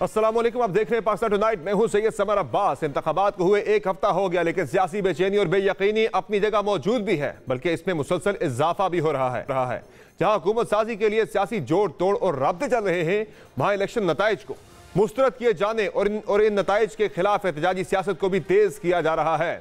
अस्सलाम वालेकुम, आप देख रहे हैं पाकिस्तान टुनाइट। मैं हूं सैयद समर अब्बास। इंतखाबात को हुए एक हफ्ता हो गया, लेकिन सियासी बेचैनी और बेयकीनी अपनी जगह मौजूद भी है, बल्कि इसमें मुसलसल इजाफा भी हो रहा है। जहां हुकूमत साजी के लिए सियासी जोड़ तोड़ और राब्ते चल रहे हैं, वहां इलेक्शन नताइज को मुस्तरद किए जाने और इन नताइज के खिलाफ एहतजाजी सियासत को भी तेज किया जा रहा है।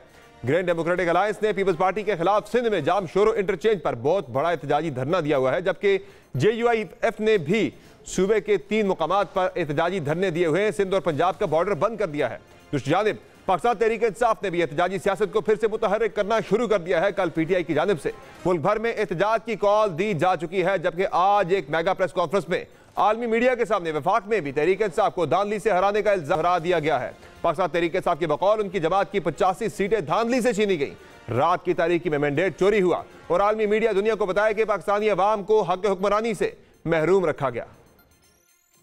ग्रैंड डेमोक्रेटिक अलायंस ने पीपल्स पार्टी के खिलाफ सिंध में जाम शोरो इंटरचेंज पर बहुत बड़ा एहतजाजी धरना दिया हुआ है, जबकि JUIF ने भी सूबे के 3 मुकामात पर एहतजाजी धरने दिए हुए हैं। सिंध और पंजाब का बॉर्डर बंद कर दिया है। दूसरी जानिब पाकिस्तान तहरीक इंसाफ ने भी एहतजाजी सियासत को फिर से मुतहर्रिक करना शुरू कर दिया है। कल PTI की जानिब से मुल्क भर में एहतजाज की कॉल दी जा चुकी है, जबकि आज एक मेगा प्रेस कॉन्फ्रेंस में आलमी मीडिया के सामने वफाक में भी तहरीक इंसाफ को धांधली से हराने का इल्जाम लगा दिया गया है। पाकिस्तान तहरीक इंसाफ के बकौल उनकी जमात की 85 सीटें धांधली से छीनी गई। रात की तारीकी में मैंडेट चोरी हुआ और आलमी मीडिया दुनिया को बताया कि पाकिस्तानी अवाम को हक हुक्मरानी से महरूम रखा गया।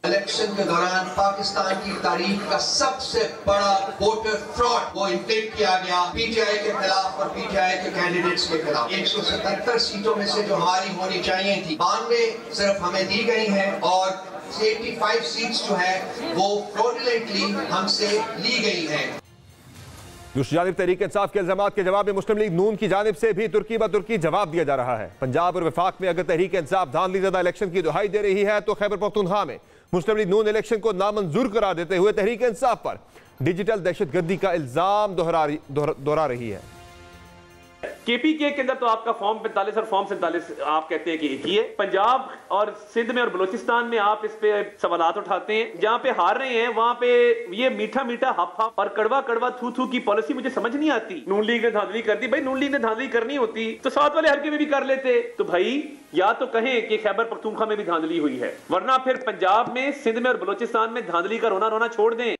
इलेक्शन के दौरान पाकिस्तान की तारीख का सबसे बड़ा वोटर फ्रॉड वो इंफ्लिक्ट किया गया PTI के खिलाफ और PTI के कैंडिडेट्स के खिलाफ। 177 सीटों में से जो हमारी होनी चाहिए थी 92 सिर्फ हमें दी गई हैं और 85 सीट्स जो है वो फ्रॉडुलेंटली हमसे ली गई हैं। दूसरी जानिब तहरीक इंसाफ के इल्जाम के जवाब में मुस्लिम लीग नून की जानिब से भी तुर्की ब तुर्की जवाब दिया जा रहा है। पंजाब और वफाक में अगर तहरीक इंसाफ धांधली ज़दा इलेक्शन की दुहाई दे रही है, तो खैबर पख्तूनख्वा में मुस्लिम लीग नून इलेक्शन को नामंजूर करार देते हुए तहरीक इंसाफ पर डिजिटल दहशतगर्दी का इल्जाम दोहरा रही है। KPK के अंदर तो आपका फॉर्म 45 और फॉर्म 47 आप कहते हैं कि एक ही है। पंजाब और सिंध में और बलूचिस्तान में आप इस पे सवालात उठाते हैं। जहां पे हार रहे हैं वहां पे ये मीठा मीठा हफ हफ और कड़वा कड़वा थू थू की पॉलिसी मुझे समझ नहीं आती। नून लीग ने धांधली कर दी। भाई नून लीग ने धांधली करनी होती तो साथ वाले हल्के में भी कर लेते। तो भाई या तो कहें कि खैबर पख्तूनख्वा में भी धांधली हुई है, वरना फिर पंजाब में, सिंध में और बलूचिस्तान में धांधली का रोना रोना छोड़ दें।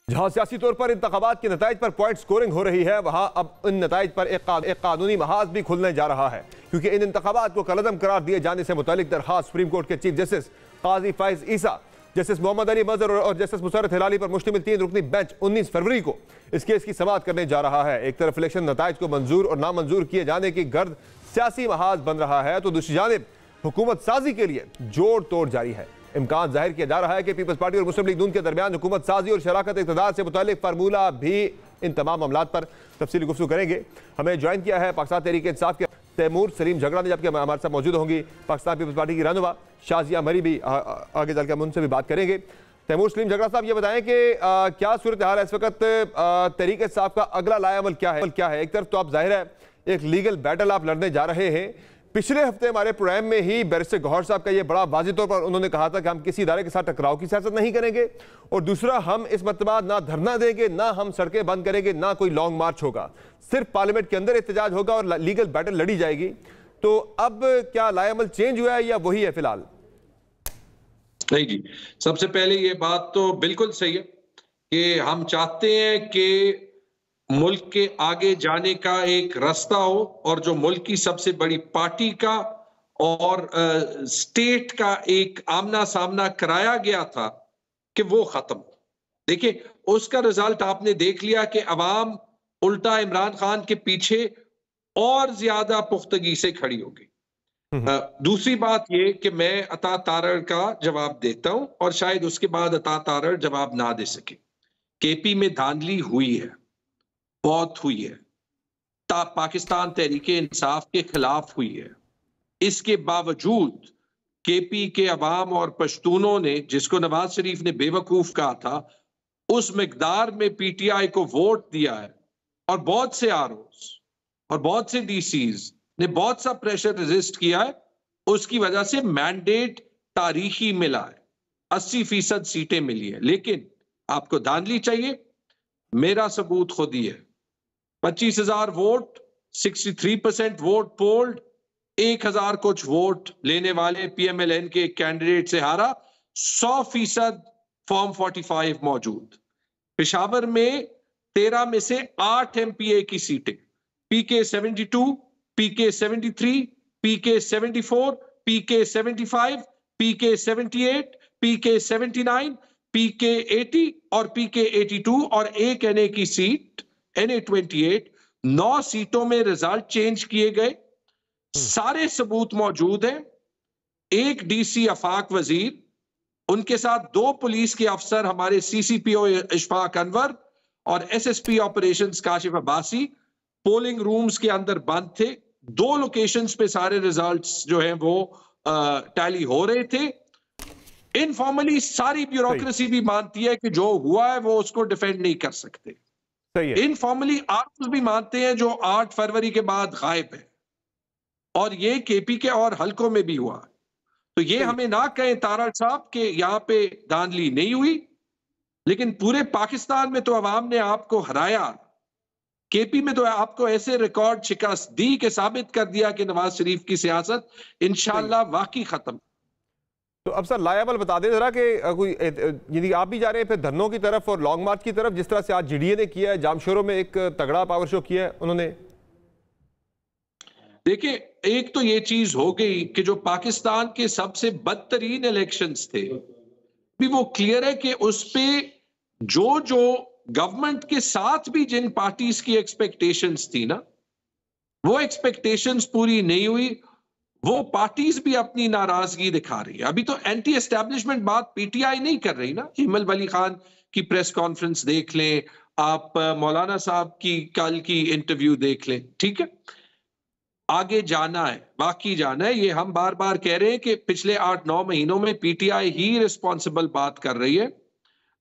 जहां सियासी तौर पर इंतखाबात के नताइज पर पॉइंट स्कोरिंग हो रही है, वहां अब इन नताइज पर एक कानूनी महाज भी खुलने जा रहा है, क्योंकि इन इंतखाबात को कलअदम करार दिए जाने से मुतालिक दरखास्त सुप्रीम कोर्ट के चीफ जस्टिस काजी फाइज ईसा, जस्टिस मोहम्मद अली मजहर और जस्टिस मुसर्रत हिलाली पर मुश्तमिल 3 रुकनी बेंच 19 फरवरी को इस केस की समाअत करने जा रहा है। एक तरफ इलेक्शन नताइज को मंजूर और नामंजूर किए जाने की गर्द सियासी महाज बन रहा है, तो दूसरी जानिब हुकूमत साजी के लिए जोड़ तोड़ जारी है। इम्कान जाहिर किया जा रहा है कि पीपल्स पार्टी और मुस्लिम लीग नून के दरमियान हुकूमत साजी और शराकत इक़्तिदार से मुतालिक फार्मूला भी इन तमाम मामलात पर तफसीली गुफ्तगू करेंगे। हमें ज्वाइन किया है पाकिस्तान तहरीक इंसाफ के तैमूर सलीम झगड़ा ने, जबकि हमारे साथ मौजूद होंगी पाकिस्तान पीपल्स पार्टी की रहनुमा शाजिया मरी भी आगे चलकर हम उनसे भी बात करेंगे। तैमूर सलीम झगड़ा साहब, ये बताएं कि क्या सूरत हाल है इस वक्त, तहरीक इंसाफ का अगला लाएअमल क्या है? एक तरफ तो आप जाहिर है एक लीगल बैटल आप लड़ने जा रहे हैं। पिछले हफ्ते हमारे प्रोग्राम में ही बैरिस्टर गौहर साहब का ये बड़ा वाज़ेह तौर पर उन्होंने कहा था कि हम किसी इदारे के साथ टकराव की सियासत नहीं करेंगे, और दूसरा हम इस मरतबा ना धरना देंगे, ना हम सड़कें बंद करेंगे, ना कोई लॉन्ग मार्च होगा, सिर्फ पार्लियामेंट के अंदर एहतजाज होगा और लीगल बैटल लड़ी जाएगी। तो अब क्या लाएअमल चेंज हुआ है या वही है फिलहाल? नहीं जी, सबसे पहले ये बात तो बिल्कुल सही है कि हम चाहते हैं कि मुल्क के आगे जाने का एक रास्ता हो, और जो मुल्क की सबसे बड़ी पार्टी का और स्टेट का एक आमना सामना कराया गया था कि वो खत्म हो। देखिए, उसका रिजल्ट आपने देख लिया कि अवाम उल्टा इमरान खान के पीछे और ज्यादा पुख्तगी से खड़ी हो गई। दूसरी बात ये कि मैं अता तारड़ का जवाब देता हूं और शायद उसके बाद अता तारड़ जवाब ना दे सके। KP में धांधली हुई है, बहुत हुई है, पाकिस्तान तहरीक इंसाफ के खिलाफ हुई है। इसके बावजूद KP के अवाम और पश्तूनों ने, जिसको नवाज शरीफ ने बेवकूफ कहा था, उस मिकदार में PTI को वोट दिया है, और बहुत से ROs और बहुत से DCs ने बहुत सा प्रेशर रेजिस्ट किया है। उसकी वजह से मैंडेट तारीखी मिला है, 80% सीटें मिली है। लेकिन आपको धांधली चाहिए, मेरा सबूत खुद ही है। 25,000 वोट, 63% वोट पोल्ड, 1,000 कुछ वोट लेने वाले PMLN के कैंडिडेट से हारा, 100% फॉर्म 45 मौजूद। पेशावर में 13 में से 8 MPA की सीटें, PK 72, PK 73, PK 74, PK 75, PK 78, PK 79, PK 80 और PK 82 और एक NA की सीट NA 28। 9 सीटों में रिजल्ट चेंज किए गए, सारे सबूत मौजूद हैं। एक DC आफाक वजीर उनके साथ 2 पुलिस के अफसर हमारे सीसीपीओ इशफाक अनवर और SSP operations Kashif Abbasi polling rooms के अंदर बंद थे। 2 लोकेशंस पे सारे रिजल्ट्स जो हैं वो टैली हो रहे थे। इनफॉर्मली सारी ब्यूरोक्रेसी भी मानती है कि जो हुआ है वो उसको डिफेंड नहीं कर सकते। सही है। इनफॉर्मली आर्म्स भी मानते हैं जो 8 फरवरी के बाद गायब है, और ये केपी के और हलकों में भी हुआ। तो ये हमें ना कहें तारड़ साहब कि यहां पे धांधली नहीं हुई, लेकिन पूरे पाकिस्तान में तो अवाम ने आपको हराया, केपी में तो आपको ऐसे रिकॉर्ड शिकस्त दी कि साबित कर दिया कि नवाज शरीफ की सियासत इंशाल्लाह वाकई खत्म। तो अब सर लायबल बता दें जरा कि कोई यदि आप भी जा रहे हैं फिर धरनों की तरफ और लॉन्ग मार्च की तरफ, जिस तरह से आज जीडीए ने किया है, जामशोरों में एक तगड़ा पावर शो किया है उन्होंने। देखिए, एक तो ये चीज हो गई कि जो पाकिस्तान के सबसे बदतरीन इलेक्शंस थे, भी वो क्लियर है कि उस पे जो गवर्नमेंट के साथ भी जिन पार्टीज की एक्सपेक्टेशंस थी ना, वो एक्सपेक्टेशंस पूरी नहीं हुई। वो पार्टीज भी अपनी नाराजगी दिखा रही है। अभी तो एंटी एस्टैब्लिशमेंट बात पीटीआई नहीं कर रही ना। हिमल वली खान की प्रेस कॉन्फ्रेंस देख लें आप, मौलाना साहब की कल की इंटरव्यू देख लें, ठीक है। आगे जाना है, बाकी जाना है। ये हम बार बार कह रहे हैं कि पिछले 8-9 महीनों में पीटीआई ही रिस्पॉन्सिबल बात कर रही है।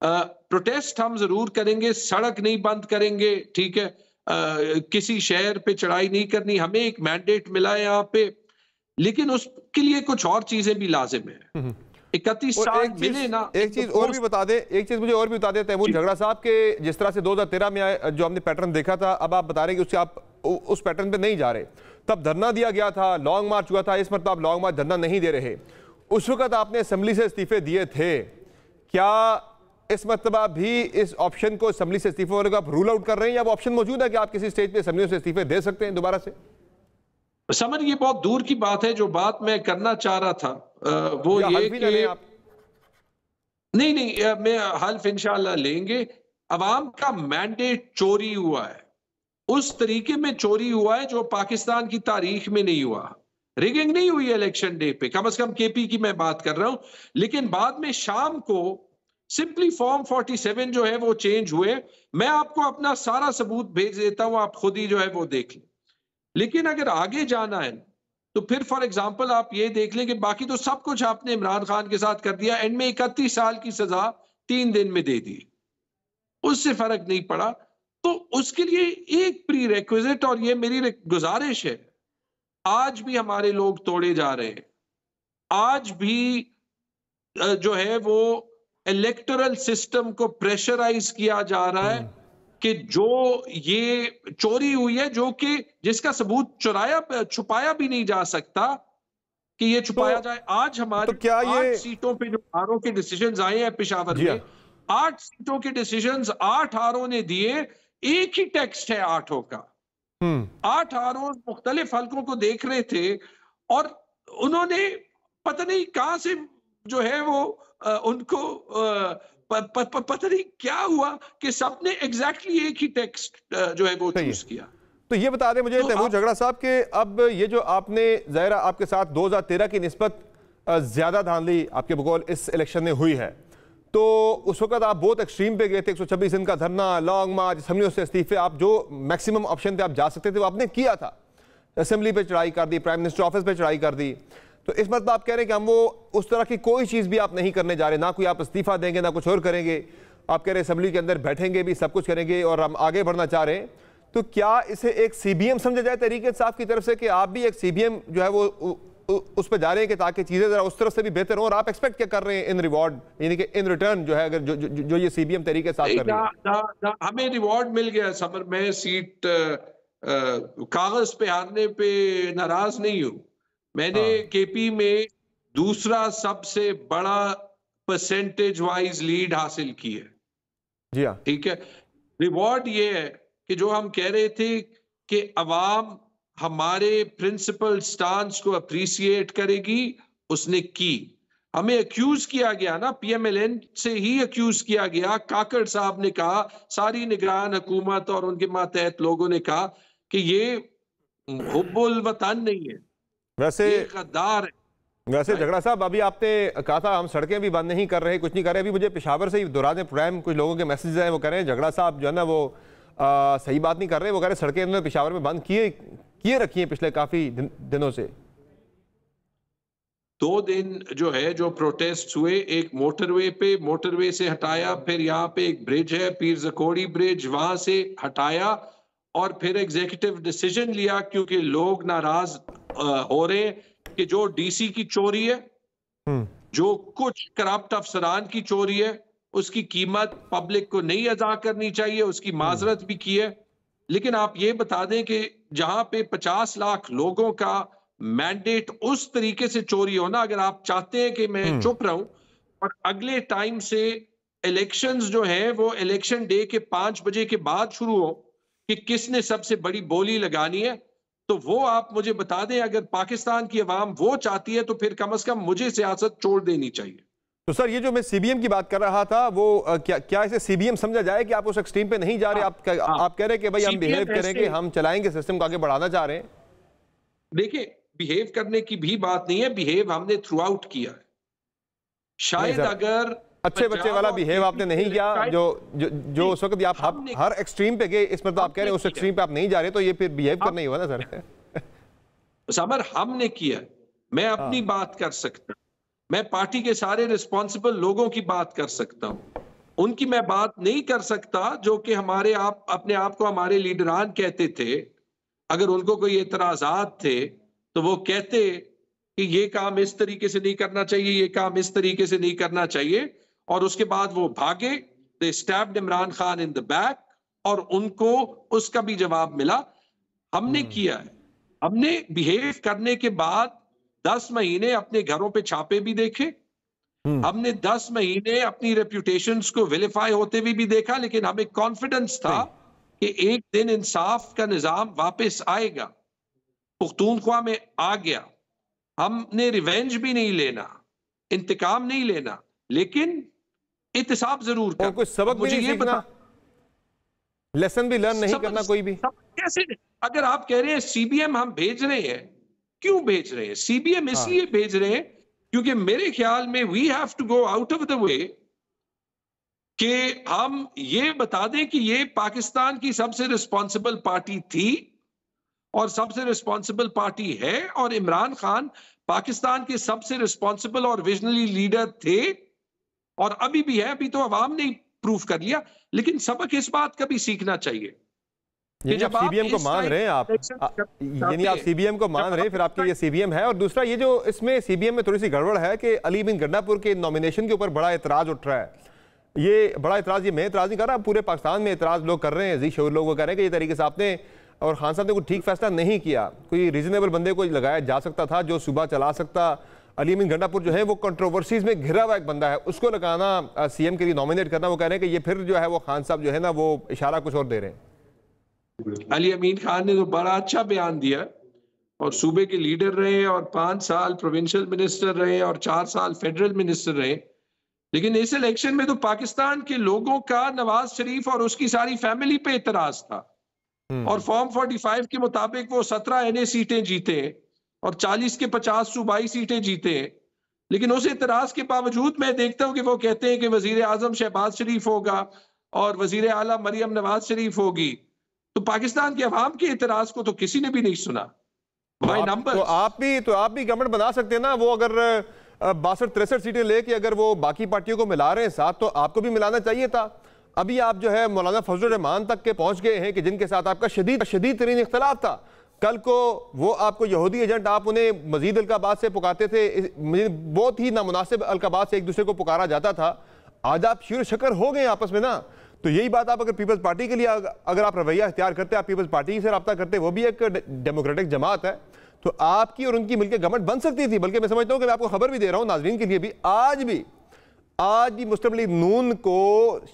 प्रोटेस्ट हम जरूर करेंगे, सड़क नहीं बंद करेंगे, ठीक है। किसी शहर पे चढ़ाई नहीं करनी, हमें एक मैंडेट मिला है यहाँ पे, लेकिन उसके लिए कुछ और चीजें भी लाजिम है। 31 साल मिले ना। एक चीज और भी बता दें, एक चीज मुझे और भी बता दें तैमूर झगड़ा साहब के, जिस तरह से 2013 में जो हमने पैटर्न देखा था, अब आप बता रहे हैं कि उससे आप उस पैटर्न पे नहीं जा रहे। तब धरना दिया गया था, लॉन्ग मार्च हुआ था, इस मतलब आप लॉन्ग मार्च धरना नहीं दे रहे। उस वक्त आपने असेंबली से इस्तीफे दिए थे, क्या इस मरतबा भी इस ऑप्शन को असेंबली से इस्तीफे होने का आप रूल आउट कर रहे हैं, या वो ऑप्शन मौजूद है कि आप किसी स्टेज पे असेंबली से इस्तीफे दे सकते हैं दोबारा से? समझ, ये बहुत दूर की बात है। जो बात मैं करना चाह रहा था वो ये कि आप... नहीं, मैं हल्फ इंशाल्लाह लेंगे। अवाम का मैंडेट चोरी हुआ है, उस तरीके में चोरी हुआ है जो पाकिस्तान की तारीख में नहीं हुआ। रिगिंग नहीं हुई इलेक्शन डे पे, कम से कम केपी की मैं बात कर रहा हूं। लेकिन बाद में शाम को सिंपली फॉर्म 47 जो है वो चेंज हुए। मैं आपको अपना सारा सबूत भेज देता हूं, आप खुद ही जो है वो देख लें। लेकिन अगर आगे जाना है तो फिर फॉर एग्जांपल आप ये देख लें कि बाकी तो सब कुछ आपने इमरान खान के साथ कर दिया। एंड में 31 साल की सजा 3 दिन में दे दी, उससे फर्क नहीं पड़ा। तो उसके लिए एक प्री रिक्विजिट, और ये मेरी गुजारिश है, आज भी हमारे लोग तोड़े जा रहे हैं। आज भी जो है वो इलेक्टोरल सिस्टम को प्रेशराइज किया जा रहा है कि जो ये चोरी हुई है, जो कि जिसका सबूत छुपाया भी नहीं जा सकता कि ये छुपाया जाए। आज हमारे तो क्या 8 सीटों पे जो आरओ के डिसीजंस आए हैं पेशावर में, 8 सीटों के डिसीजंस 8 आरओ ने दिए। एक ही टेक्स्ट है 8 का। 8 आरओ मुख्तलिफ हलकों को देख रहे थे, और उन्होंने पता नहीं कहां से जो है वो उनको पता नहीं क्या हुआ कि सबने एग्जैक्टली एक ही टेक्स्ट जो है वो चूज किया। तो ये बता दें मुझे तैमूर झगड़ा साहब के, अब ये जो आपने ज़ाहिरा आपके साथ 2013 की निस्बत ज्यादा धांधली आपके बकौल इस इलेक्शन में हुई है, तो उस वक्त आप बहुत एक्सट्रीम पे गए थे। 126 दिन का धरना, लॉन्ग मार्च, असेंबलियों से इस्तीफे, आप जो मैक्सिमम ऑप्शन थे आप जा सकते थे वो आपने किया था। असेंबली पे चढ़ाई कर दी, प्राइम मिनिस्टर ऑफिस पे चढ़ाई कर दी। तो इस मतलब आप कह रहे हैं कि हम वो उस तरह की कोई चीज़ भी आप नहीं करने जा रहे, ना कोई आप इस्तीफा देंगे ना कुछ और करेंगे। आप कह रहे हैं असेंबली के अंदर बैठेंगे भी, सब कुछ करेंगे और हम आगे बढ़ना चाह रहे हैं। तो क्या इसे एक सीबीएम समझा जाए तहरीक साहब की तरफ से कि आप भी एक सीबीएम जो है वो उस पर जा रहे हैं कि ताकि चीज़ें ज़रा उस तरफ से भी बेहतर हो? और आप एक्सपेक्ट क्या कर रहे हैं इन रिवॉर्ड, यानी कि इन रिटर्न जो है अगर जो ये सीबीएम तरीके साथ कर रही है? हमें रिवॉर्ड मिल गया समर में, सीट कागज पे हारने पे नाराज नहीं हूं। मैंने केपी में दूसरा सबसे बड़ा परसेंटेज वाइज लीड हासिल की है। जी हाँ, ठीक है। रिवॉर्ड ये है कि जो हम कह रहे थे कि अवाम हमारे प्रिंसिपल स्टांस को अप्रिसिएट करेगी, उसने की। हमें अक्यूज किया गया ना, पीएमएलएन से ही अक्यूज किया गया। काकड़ साहब ने कहा, सारी निगरान हुकूमत और उनके मातहत लोगों ने कहा कि ये हुब्बुल वतन नहीं है, वैसे ये गद्दार है। वैसे झगड़ा साहब, अभी आपने कहा था हम सड़कें भी बंद नहीं कर रहे, कुछ नहीं कर रहे। अभी मुझे पेशावर से ही दौरान प्रोग्राम कुछ लोगों के मैसेज हैं, वो कह रहे हैं झगड़ा साहब जो है ना वो सही बात नहीं कर रहे। वो कह रहे सड़कें उन्होंने पेशावर में बंद किए रखी हैं पिछले काफ़ी दिनों से। 2 दिन जो है जो प्रोटेस्ट हुए, एक मोटरवे से हटाया, फिर यहाँ पे एक ब्रिज है पीर जकोड़ी ब्रिज, वहां से हटाया और फिर एग्जीक्यूटिव डिसीजन लिया क्योंकि लोग नाराज हो रहे हैं कि जो डीसी की चोरी है, जो कुछ करप्ट अफसरान की चोरी है, उसकी कीमत पब्लिक को नहीं अदा करनी चाहिए, उसकी माजरत भी की है। लेकिन आप ये बता दें कि जहां पे 50 लाख लोगों का मैंडेट उस तरीके से चोरी हो ना, अगर आप चाहते हैं कि मैं चुप रहूं और अगले टाइम से इलेक्शंस जो है वो इलेक्शन डे के 5 बजे के बाद शुरू हो कि किसने सबसे बड़ी बोली लगानी है, तो वो आप मुझे बता दें। अगर पाकिस्तान की अवाम वो चाहती है तो फिर कम से कम मुझे सियासत छोड़ देनी चाहिए। तो सर ये जो मैं सीबीएम की बात कर रहा था वो क्या इसे सीबीएम समझा जाए कि आप उस एक्सट्रीम पे नहीं जा रहे? आप कह रहे हैं कि भाई हम बिहेव करेंगे, हम चलाएंगे, सिस्टम को आगे बढ़ाना चाह रहे हैं। देखिए, बिहेव करने की भी बात नहीं है, बिहेव हमने थ्रू आउट किया है। शायद अगर अच्छे बच्चे वाला बिहेव आपने नहीं किया जो उस वक्त आप हर एक्सट्रीम पे गए, इस मतलब आप कह रहे हैं उस एक्सट्रीम पे आप नहीं जा रहे, तो ये फिर बिहेव करना ही हुआ ना सर। समर हमने किया, मैं अपनी बात कर सकता, मैं पार्टी के सारे रिस्पॉन्सिबल लोगों की बात कर सकता हूं, उनकी मैं बात नहीं कर सकता जो कि हमारे अपने आप को हमारे लीडरान कहते थे। अगर उनको कोई एतराजात थे तो वो कहते कि ये काम इस तरीके से नहीं करना चाहिए, ये काम इस तरीके से नहीं करना चाहिए, और उसके बाद वो भागे, they stabbed Imran Khan in the back, और उनको उसका भी जवाब मिला। हमने किया है, हमने बिहेव करने के बाद 10 महीने अपने घरों पे छापे भी देखे, हमने 10 महीने अपनी रेप्यूटेशंस को विलिफाई होते हुए भी देखा, लेकिन हमें कॉन्फिडेंस था कि एक दिन इंसाफ का निजाम वापस आएगा। पुख्तूनख्वा में आ गया। हमने रिवेंज भी नहीं लेना, इंतकाम नहीं लेना, लेकिन एहतसाब जरूर कर। कुछ सबक भी नहीं सीखना, लेसन भी लर्न नहीं करना कोई भी। कैसे? अगर आप कह रहे हैं सीबीएम हम भेज रहे हैं, क्यों भेज रहे हैं? सीबीएम इसलिए भेज रहे हैं क्योंकि मेरे ख्याल में we have to go out of the way कि हम ये बता दें कि ये पाकिस्तान की सबसे रिस्पॉन्सिबल पार्टी थी और सबसे रिस्पॉन्सिबल पार्टी है, और इमरान खान पाकिस्तान के सबसे रिस्पॉन्सिबल और विजनरी लीडर थे और अभी भी है। अभी तो अवाम ने प्रूफ कर लिया, लेकिन सबक इस बात का भी सीखना चाहिए कि जब सीबीएम को मान रहे हैं आप, यानी आप सीबीएम को मान रहे हैं, फिर आपके ये सीबीएम है। और दूसरा ये जो इसमें सीबीएम में थोड़ी सी गड़बड़ है कि अली बिन गंडापुर के नॉमिनेशन के ऊपर बड़ा एतराज उठ रहा है। ये बड़ा एतराज, ये मैं एतराज नहीं कर रहा, पूरे पाकिस्तान में एतराज लोग कर रहे हैं। जी शऊर लोग वो कह रहे हैं कि ये तरीके से आपने और खान साहब ने कोई ठीक फैसला नहीं किया, कोई रीजनेबल बंदे को लगाया जा सकता था जो सूबा चला सकता। अली बिन गंडापुर जो है वो कंट्रोवर्सीज में घिरा हुआ एक बंदा है, उसको लगाना सीएम के लिए नॉमिनेट करना, वो कह रहे हैं कि ये फिर जो है वो खान साहब जो है ना वो इशारा कुछ और दे रहे हैं। अली अमीन खान ने तो बड़ा अच्छा बयान दिया और सूबे के लीडर रहे और 5 साल प्रोविंशियल मिनिस्टर रहे और 4 साल फेडरल मिनिस्टर रहे, लेकिन इस इलेक्शन में तो पाकिस्तान के लोगों का नवाज शरीफ और उसकी सारी फैमिली पे इतराज था और फॉर्म 45 के मुताबिक वो 17 एनए सीटें जीते और 40 के 50 सूबाई सीटें जीते हैं। लेकिन उस इतराज के बावजूद मैं देखता हूं कि वो कहते हैं कि वजीर आजम शहबाज शरीफ होगा और वजीर आला मरियम नवाज शरीफ होगी। तो पाकिस्तान के अवाम के इतराज को तो किसी ने भी नहीं सुना। तो आप भी गवर्नमेंट बना सकते हैं ना। वो अगर 62-63 सीटें लेके अगर वो बाकी पार्टियों को मिला रहे हैं साथ, तो आपको भी मिलाना चाहिए था। अभी आप जो है मौलाना फजलुर रहमान तक के पहुंच गए हैं कि जिनके साथ आपका शदीद तरीन इख्तलाफ था। कल को वो आपको यहूदी एजेंट, आप उन्हें मजीद अलकाबात से पुकारते थे, बहुत ही नामुनासिब अलकाबात से एक दूसरे को पुकारा जाता था। आज आप शिर शकर हो गए आपस में ना। तो यही बात आप अगर पीपल्स पार्टी के लिए अगर आप रवैया इख्तियार करते, आप पीपल्स पार्टी से रब्ता करते, वो भी एक डेमोक्रेटिक जमात है, तो आपकी और उनकी मिलकर गवर्नमेंट बन सकती थी। बल्कि मैं समझता हूं कि मैं आपको खबर भी दे रहा हूं नाजरीन के लिए भी, आज भी मुस्लिम लीग नून को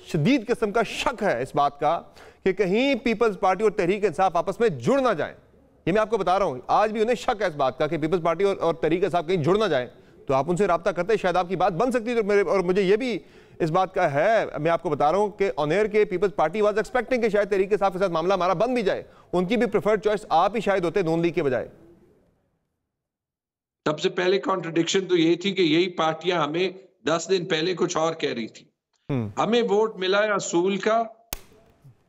शदीद किस्म का शक है इस बात का कि कहीं पीपल्स पार्टी और तहरीक इंसाफ आपस में जुड़ ना जाएं। ये मैं आपको बता रहा हूं, आज भी उन्हें शक है इस बात का कि पीपल्स पार्टी और तहरीक इंसाफ कहीं जुड़ ना जाएं। तो आप उनसे रब्ता करते, शायद आपकी बात बन सकती है। और मुझे ये भी इस बात का है, मैं आपको बता रहा हूं कि ऑन एयर के पीपल्स पार्टी वाज एक्सपेक्टिंग कि शायद तहरीक इंसाफ के साथ मामला हमारा बन भी जाए। उनकी भी प्रेफर्ड चॉइस आप ही शायद होते नून लीग के बजाय। सबसे पहले कॉन्ट्रडिक्शन तो ये थी कि यही पार्टियां हमें 10 दिन पहले कुछ और कह रही थी। हमें वोट मिला है असूल का।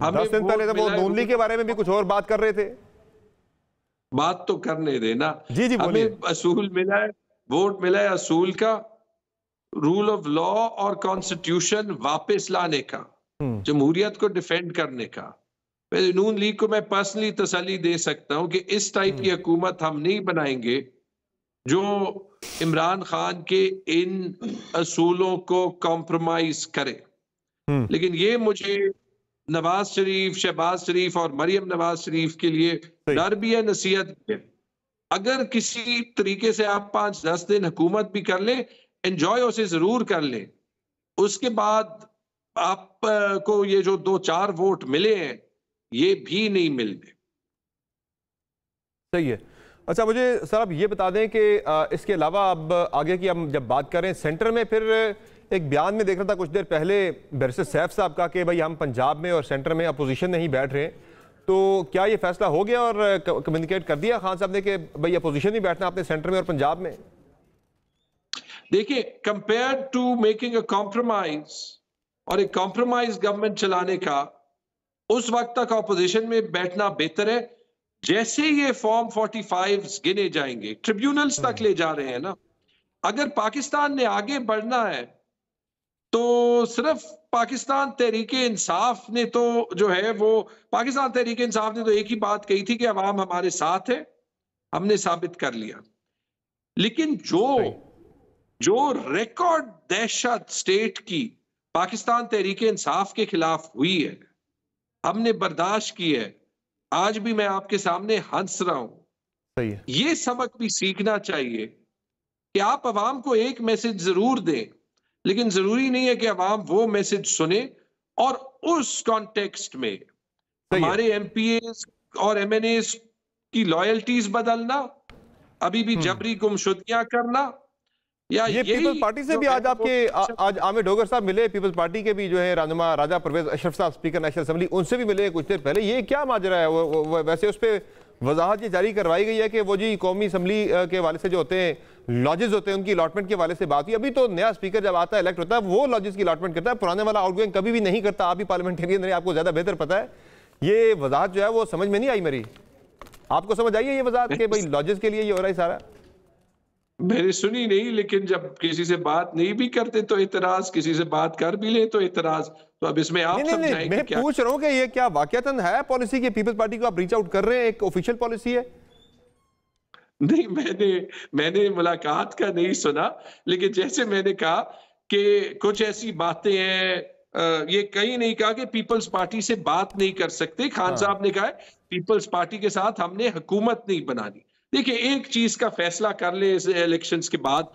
10 दिन पहले तो वो नून लीग के बारे में भी कुछ और बात कर रहे थे। बात तो करने देना। जी जी बोलिए। हमें असूल मिला है, वोट मिला है असूल का, रूल ऑफ लॉ और कॉन्स्टिट्यूशन वापस लाने का, जमहूरियत को डिफेंड करने का। नून लीग को मैं पर्सनली तसल्ली दे सकता हूं कि इस टाइप की हुकूमत हम नहीं बनाएंगे जो इमरान खान के इन असूलों को कॉम्प्रोमाइज करे। लेकिन ये मुझे नवाज शरीफ, शहबाज शरीफ और मरियम नवाज शरीफ के लिए डर भी है, नसीहत भी है। अगर किसी तरीके से आप 5-10 दिन हुकूमत भी कर ले, एंजॉय उसे जरूर कर ले, उसके बाद आपको ये जो 2-4 वोट मिले हैं ये भी नहीं मिलते। सही है। अच्छा मुझे सर आप ये बता दें कि इसके अलावा अब आगे की हम जब बात करें सेंटर में, फिर एक बयान में देख रहा था कुछ देर पहले बैरिस्टर सैफ साहब का कि भाई हम पंजाब में और सेंटर में अपोजिशन नहीं बैठ रहे, तो क्या ये फैसला हो गया और कम्युनिकेट कर दिया खान साहब ने कि भाई अपोजिशन नहीं बैठना आपने सेंटर में और पंजाब में? देखिए, compare to making a compromise और एक कॉम्प्रोमाइज गवर्नमेंट चलाने का, उस वक्त तक अपोजिशन में बैठना बेहतर है। जैसे ये फॉर्म 45 गिने जाएंगे, ट्रिब्यूनल्स तक ले जा रहे हैं ना, अगर पाकिस्तान ने आगे बढ़ना है तो सिर्फ पाकिस्तान तहरीके इंसाफ ने तो जो है वो, पाकिस्तान तहरीके इंसाफ ने तो एक ही बात कही थी कि अवाम हमारे साथ है, हमने साबित कर लिया। लेकिन जो रिकॉर्ड दहशत स्टेट की पाकिस्तान तहरीके इंसाफ के खिलाफ हुई है, हमने बर्दाश्त की है, आज भी मैं आपके सामने हंस रहा हूं। सही है। ये सबक भी सीखना चाहिए कि आप अवाम को एक मैसेज जरूर दें, लेकिन जरूरी नहीं है कि अवाम वो मैसेज सुने और उस कॉन्टेक्स्ट में हमारे एमपीएस और एमएनएस की लॉयल्टीज बदलना, अभी भी जबरी गुमशुदगियां करना, या ये पीपल्स पार्टी से भी आज आपके आज आमिर डोगर साहब मिले, पीपल्स पार्टी के भी जो है रहनुमा राजा परवेज अशरफ साहब स्पीकर नेशनल असेंबली, उनसे भी मिले कुछ देर पहले। ये क्या माजरा है? वैसे उस पर वजाहत ये जारी करवाई गई है कि वो जी कौमी असम्बली के वाले से जो होते हैं लॉजेस होते हैं उनकी अलॉटमेंट के वाले से बात हुई। अभी तो नया स्पीकर जब आता है, इलेक्ट होता है, वो लॉजेस की अलॉटमेंट करता है, पुराने वाला आउटगोइंग कभी भी नहीं करता। आप ही पार्लियामेंटेरियन रहे, आपको ज्यादा बेहतर पता है। ये वजाहत जो है वो समझ में नहीं आई मेरी, आपको समझ आई है ये वजाहत कि भाई लॉजेस के लिए ये हो रहा है सारा? मैंने सुनी नहीं, लेकिन जब किसी से बात नहीं भी करते तो इतराज, किसी से बात कर भी ले तो इतराज। तो अब इसमें आप समझाएं मैं क्या? पूछ रहा हूं कि ये क्या वाकयातन है पॉलिसी की, पीपल्स पार्टी को आप रीच आउट कर रहे हैं, एक ऑफिशियल पॉलिसी है? नहीं, मैंने मुलाकात का नहीं सुना, लेकिन जैसे मैंने कहा कि कुछ ऐसी बातें हैं, ये कहीं नहीं कहा कि पीपल्स पार्टी से बात नहीं कर सकते। खान साहब ने कहा पीपल्स पार्टी के साथ हमने हुकूमत नहीं बनानी। देखिए, एक चीज का फैसला कर ले इस इलेक्शंस के बाद,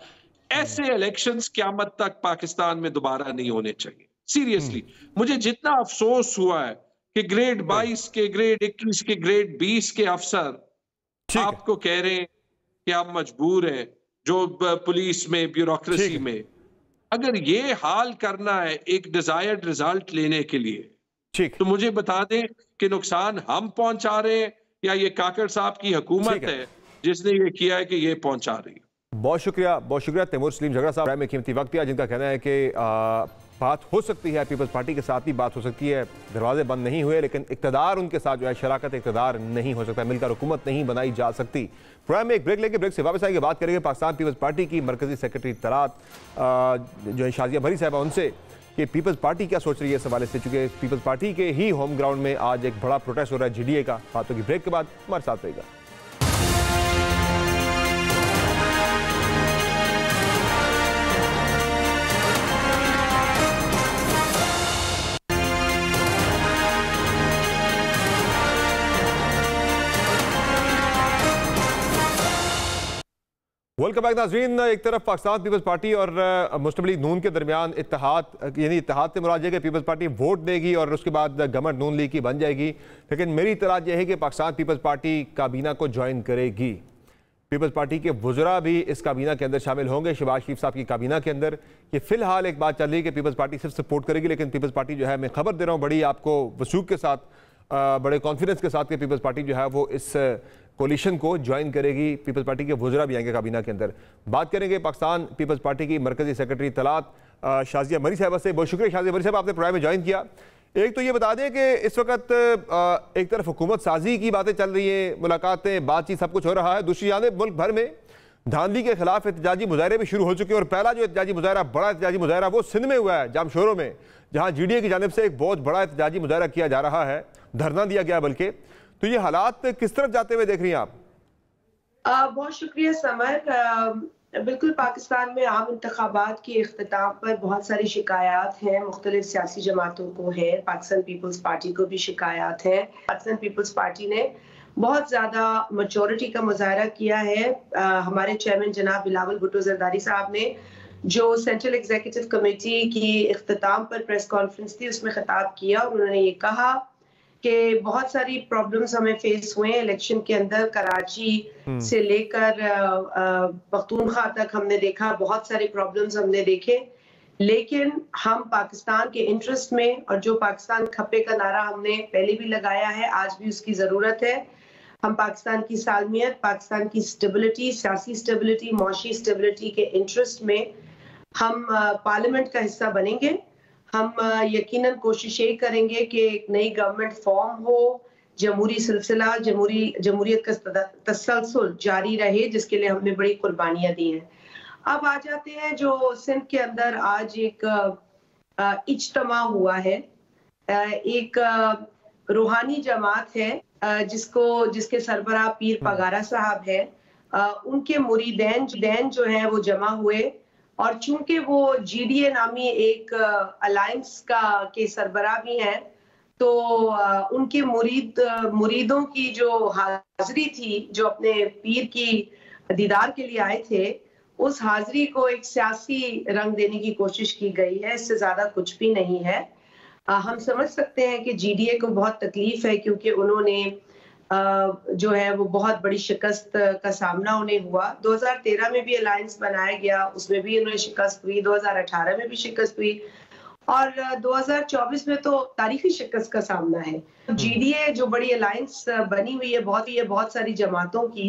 ऐसे इलेक्शंस क़यामत तक पाकिस्तान में दोबारा नहीं होने चाहिए। सीरियसली मुझे जितना अफसोस हुआ है कि ग्रेड 22 के, ग्रेड 21 के, ग्रेड 20 के अफसर आपको कह रहे हैं कि आप मजबूर हैं, जो पुलिस में, ब्यूरोक्रेसी में, अगर ये हाल करना है एक डिजायर्ड रिजल्ट लेने के लिए, तो मुझे बता दें कि नुकसान हम पहुंचा रहे हैं या ये काकड़ साहब की हुकूमत है जिसने ये किया है कि ये पहुंचा रही है। बहुत शुक्रिया तैमूर सलीम झगड़ा साहब में कीमती वक्त दिया, जिनका कहना है कि बात हो सकती है, पीपल्स पार्टी के साथ ही बात हो सकती है, दरवाजे बंद नहीं हुए, लेकिन इक़्तिदार उनके साथ जो है शराकत इक़्तिदार नहीं हो सकता, मिलकर हुकूमत नहीं बनाई जा सकती। प्रोग्राम में एक ब्रेक लेके ब्रेक से वापस आएंगे, बात करेंगे पाकिस्तान पीपल्स पार्टी की मरकजी सेक्रेटरी तरात जो है शाजिया भरी साहबा, उनसे कि पीपल्स पार्टी क्या सोच रही है इस हवाले से, चूंकि पीपल्स पार्टी के ही होम ग्राउंड में आज एक बड़ा प्रोटेस्ट हो रहा है जीडीए का। बातों की ब्रेक के बाद हमारे साथ रहेगा। वेलकम बैक नाज़रीन। एक तरफ पाकिस्तान पीपल्स पार्टी और मुस्लिम लीग नून के दरमियान इत्तेहाद, यानी इत्तेहाद से मुराद है कि पीपल्स पार्टी वोट देगी और उसके बाद गवर्नमेंट नून लीग की बन जाएगी, लेकिन मेरी इत्तलात यह है कि पाकिस्तान पीपल्स पार्टी काबीना को ज्वाइन करेगी। पीपल्स पार्टी के वज़रा भी इस काबीना के अंदर शामिल होंगे, शहबाज शरीफ साहब की काबीना के अंदर। ये फिलहाल एक बात चल रही है कि पीपल्स पार्टी सिर्फ सपोर्ट करेगी, लेकिन पीपल्स पार्टी जो है, मैं खबर दे रहा हूँ बड़ी आपको वसूख के साथ, बड़े कॉन्फिडेंस के साथ कि पीपल्स पार्टी जो है वो इस कोलिशन को ज्वाइन करेगी। पीपल्स पार्टी के वुज़रा भी आएंगे काबीना के अंदर। बात करेंगे पाकिस्तान पीपल्स पार्टी की मरकजी सेक्रेटरी इत्तलात शाजिया मरी साहबा से। बहुत शुक्रिया शाजिया मरी साहब, आपने प्रोग्राम में ज्वाइन किया। एक तो ये बता दें कि इस वक्त एक तरफ हुकूमत साजी की बातें चल रही हैं, मुलाकातें, बातचीत, सब कुछ हो रहा है। दूसरी जानिब मुल्क भर में धांधली के खिलाफ एहतजाजी मुजाहरे भी शुरू हो चुके हैं और पहला जो एहतजाजी मुजाहरा, बड़ा एहतजाजी मुजाहरा वो सिंध में हुआ है, जामशोरों में, जहाँ GDA की जानिब से एक बहुत बड़ा एहतजाजी मुजाहरा किया जा रहा है, धरना दिया गया बल्कि। तो ये हालात किस तरफ जाते हुए देख रही हैं आप? बहुत शुक्रिया समर। बिल्कुल, पाकिस्तान में आम इंतखाबात के इख्तिताम पर बहुत सारी शिकायत हैं, मुख्तलिफ सियासी जमातों को है, पाकिस्तान पीपल्स पार्टी को भी शिकायत है। पाकिस्तान पीपल्स पार्टी ने बहुत ज़्यादा मैच्योरिटी का मुजाहरा किया है। हमारे चेयरमैन जनाब बिलावल भुट्टो जरदारी साहब ने जो सेंट्रल एग्जीक्यूटिव कमेटी की इख्तिताम पर प्रेस कॉन्फ्रेंस थी उसमें खिताब किया और उन्होंने ये कहा कि बहुत सारी प्रॉब्लम्स हमें फेस हुए हैं इलेक्शन के अंदर। कराची से लेकर पख्तूनख्वा तक हमने देखा, बहुत सारे प्रॉब्लम्स हमने देखे, लेकिन हम पाकिस्तान के इंटरेस्ट में, और जो पाकिस्तान खप्पे का नारा हमने पहले भी लगाया है, आज भी उसकी ज़रूरत है। हम पाकिस्तान की सालमियत, पाकिस्तान की स्टेबिलिटी, सियासी स्टेबिलिटी, मौशी स्टेबिलिटी के इंटरेस्ट में हम पार्लियामेंट का हिस्सा बनेंगे। हम यकीनन कोशिश यही करेंगे कि एक नई गवर्नमेंट फॉर्म हो, जमहूरी सिलसिला, जमहूरियत का तसलसल जारी रहे, जिसके लिए हमने बड़ी कुर्बानियां दी हैं। अब आ जाते हैं जो सिंध के अंदर आज एक इज्तिमा हुआ है, एक रूहानी जमात है जिसके सरबराह पीर पगारा साहब है। उनके मुरीदैन जो हैं वो जमा हुए और चूंकि वो GDA नामी एक अलायंस के सरबराह भी हैं, तो उनके मुरीदों की जो हाजिरी थी, जो अपने पीर की दीदार के लिए आए थे, उस हाजिरी को एक सियासी रंग देने की कोशिश की गई है। इससे ज्यादा कुछ भी नहीं है। हम समझ सकते हैं कि GDA को बहुत तकलीफ है क्योंकि उन्होंने जो है वो बहुत बड़ी शिकस्त का सामना उन्हें हुआ। 2013 में भी अलायंस बनाया गया, उसमें भी उन्हें शिकस्त हुई, 2018 में भी शिकस्त हुई और 2024 में तो तारीखी शिकस्त का सामना है। GDA जो बड़ी अलायंस बनी हुई है, बहुत सारी जमातों की,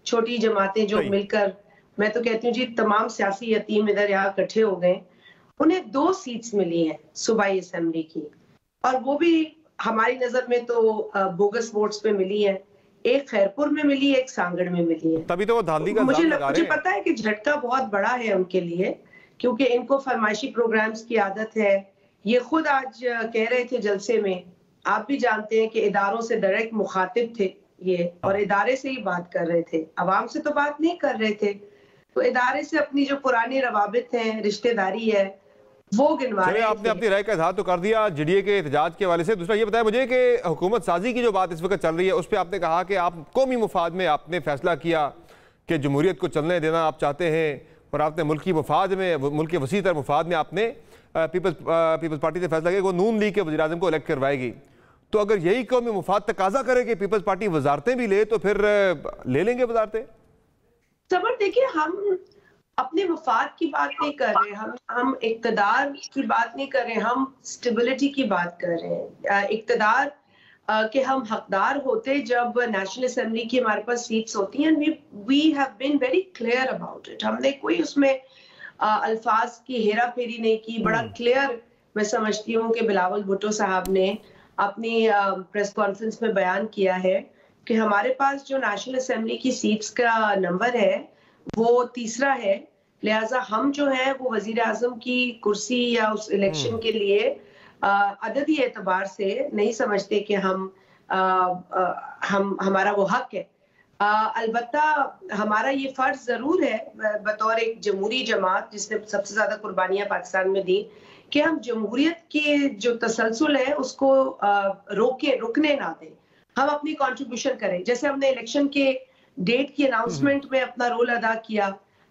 छोटी जमातें जो मिलकर, मैं तो कहती हूँ जी तमाम सियासी यतीम इधर यहाँ इकट्ठे हो गए। उन्हें 2 सीट्स मिली हैं सूबाई असेंबली की और वो भी हमारी नजर में तो बोगस वोट्स पे मिली है। एक खैरपुर में मिली, एक सांगड़ में मिली है। तभी तो वो धांधली का मुझे पता है कि झटका बहुत बड़ा है उनके लिए, क्योंकि इनको फरमाइशी प्रोग्राम्स की आदत है। ये खुद आज कह रहे थे जलसे में, आप भी जानते हैं कि इदारों से डायरेक्ट मुखातिब थे ये, और इदारे से ही बात कर रहे थे, अवाम से तो बात नहीं कर रहे थे। तो इदारे से अपनी जो पुरानी रवाबित हैं, रिश्तेदारी है, वो गिनवा रहे हैं। आपने अपनी राय का इजहार तो कर दिया GDA के एहतजाज के हवाले से। दूसरा ये बताया मुझे कि हुकूमत साजी की जो बात इस वक्त चल रही है, उस पर आपने कहा कि आप कौमी मुफाद में आपने फैसला किया कि जमहूरियत को चलने देना आप चाहते हैं और आपने मुल्की मुफाद में, मुल्क के वसी तर मुफाद में आपने पीपल्स पार्टी से फैसला किया कि वो नून लीग के वज़ीर-ए-आज़म को इलेक्ट करवाएगी। तो अगर यही कौमी मुफाद तकाजा करे कि पीपल्स पार्टी वजारतें भी ले, तो फिर ले लेंगे वजारतें? सबर देखिए, हम अपने मुफाद की बात नहीं कर रहे, हम इक्तदार की बात नहीं कर रहे, हम स्टेबिलिटी की बात कर रहे हैं। इक्तदार के हम हकदार होते जब नेशनल असेंबली की हमारे पास सीट्स होती हैं। We have been very clear about it. हमने कोई उसमें अल्फाज की हेरा फेरी नहीं की। बड़ा क्लियर मैं समझती हूँ कि बिलावल भुट्टो साहब ने अपनी प्रेस कॉन्फ्रेंस में बयान किया है कि हमारे पास जो नेशनल असेंबली की सीट्स का नंबर है वो 3रा है, लिहाजा हम जो है वो वजीर आजम की कुर्सी या उस इलेक्शन के लिए अददी एतबार से नहीं समझते कि हमारा वो हक है। अलबत्ता हमारा ये फर्ज जरूर है बतौर एक जमहूरी जमात जिसने सबसे ज्यादा कुर्बानियां पाकिस्तान में दी, कि हम जमहूरियत के जो तसलसल है उसको रुकने ना दें, हम अपनी कंट्रीब्यूशन करें। जैसे हमने इलेक्शन के डेट की अनाउंसमेंट में अपना रोल अदा किया,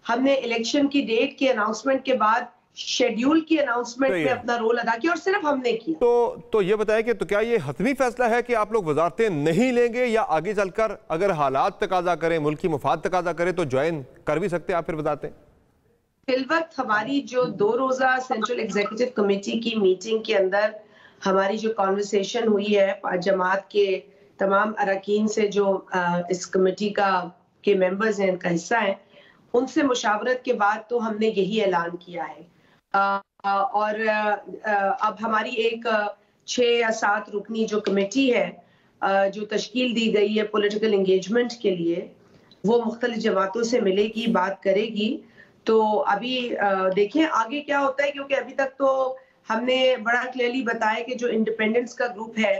हमने इलेक्शन की डेट के अनाउंसमेंट के बाद शेड्यूल की अनाउंसमेंट में अपना रोल अदा किया और सिर्फ हमने किया। तो ये बताया कि तो क्या ये हतमी फैसला है कि आप लोग वजारतें नहीं लेंगे, या आगे चलकर अगर हालात तकाजा करें, मुल्की मुफाद तकाजा करें, तो ज्वाइन कर भी सकते हैं आप फिर वजारतें? फिलवक्त हमारी जो 2 रोजा सेंट्रल एग्जीक्यूटिव कमेटी की मीटिंग के अंदर हमारी जो कॉन्वर्सेशन हुई है जमात के तमाम अरकान से जो इस कमेटी के मेंबर्स हैं, इनका हिस्सा है, उनसे मुशावरत के बाद तो हमने यही ऐलान किया है। और अब हमारी एक 6 या 7 रुकनी जो कमेटी है जो तश्कील दी गई है पॉलिटिकल एंगेजमेंट के लिए, वो मुख्तलिफ जमातों से मिलेगी, बात करेगी। तो अभी देखें आगे क्या होता है, क्योंकि अभी तक तो हमने बड़ा क्लियरली बताया कि जो इंडिपेंडेंस का ग्रुप है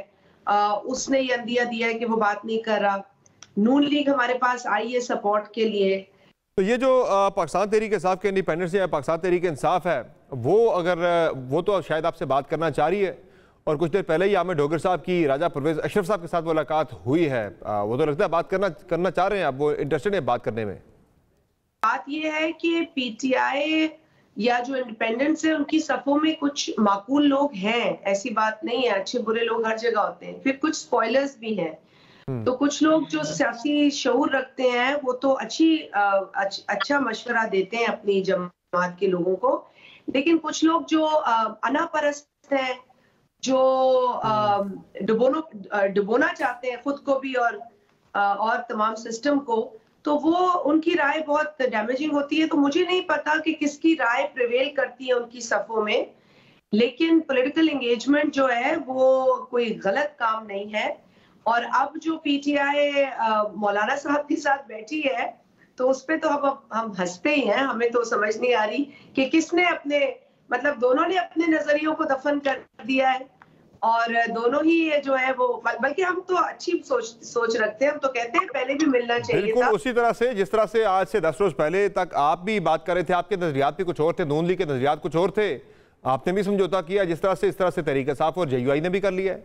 उसने ये अंदिया दिया है कि वो बात नहीं कर रहा। नून लीग हमारे पास आई है सपोर्ट के लिए। तो ये जो पाकिस्तान तहरीक इंसाफ के इंडिपेंडेंस या पाकिस्तान तहरीक इंसाफ है, वो अगर वो तो शायद आपसे बात करना चाह रही है, और कुछ देर पहले ही आमिर डोगर साहब की राजा परवेज अशरफ साहब के साथ मुलाकात हुई है, वो तो लगता है बात करना चाह रहे हैं, अब वो इंटरेस्टेड है बात करने में। बात ये है कि पीटीआई या जो इंडिपेंडेंस है उनकी सफों में कुछ माकूल लोग हैं, ऐसी बात नहीं है, अच्छे बुरे लोग हर जगह होते हैं, फिर कुछ स्पॉयलर्स भी हैं। तो कुछ लोग जो सियासी शऊर रखते हैं वो तो अच्छा मशवरा देते हैं अपनी जमात के लोगों को, लेकिन कुछ लोग जो अनापरस्त हैं, जो डुबोना चाहते हैं खुद को भी और तमाम सिस्टम को, तो वो उनकी राय बहुत डैमेजिंग होती है। तो मुझे नहीं पता कि किसकी राय प्रिवेल करती है उनकी सफों में, लेकिन पॉलिटिकल एंगेजमेंट जो है वो कोई गलत काम नहीं है। और अब जो पीटीआई मौलाना साहब के साथ बैठी है तो उस पे तो हम हंसते ही हैं, हमें तो समझ नहीं आ रही कि किसने अपने मतलब दोनों ने अपने नजरियों को दफन कर दिया है, और दोनों ही जो है वो, बल्कि हम तो अच्छी सोच रखते हैं, हम तो कहते हैं पहले भी मिलना चाहिए बिल्कुल था। उसी तरह से जिस तरह से आज से 10 रोज पहले तक आप भी बात कर रहे थे, आपके नजरियात भी कुछ और थे, नून लीग के नजरियात कुछ और थे, आपने भी समझौता किया जिस तरह से, इस तरह से तहरीक इंसाफ और जेयूआई ने भी कर लिया है।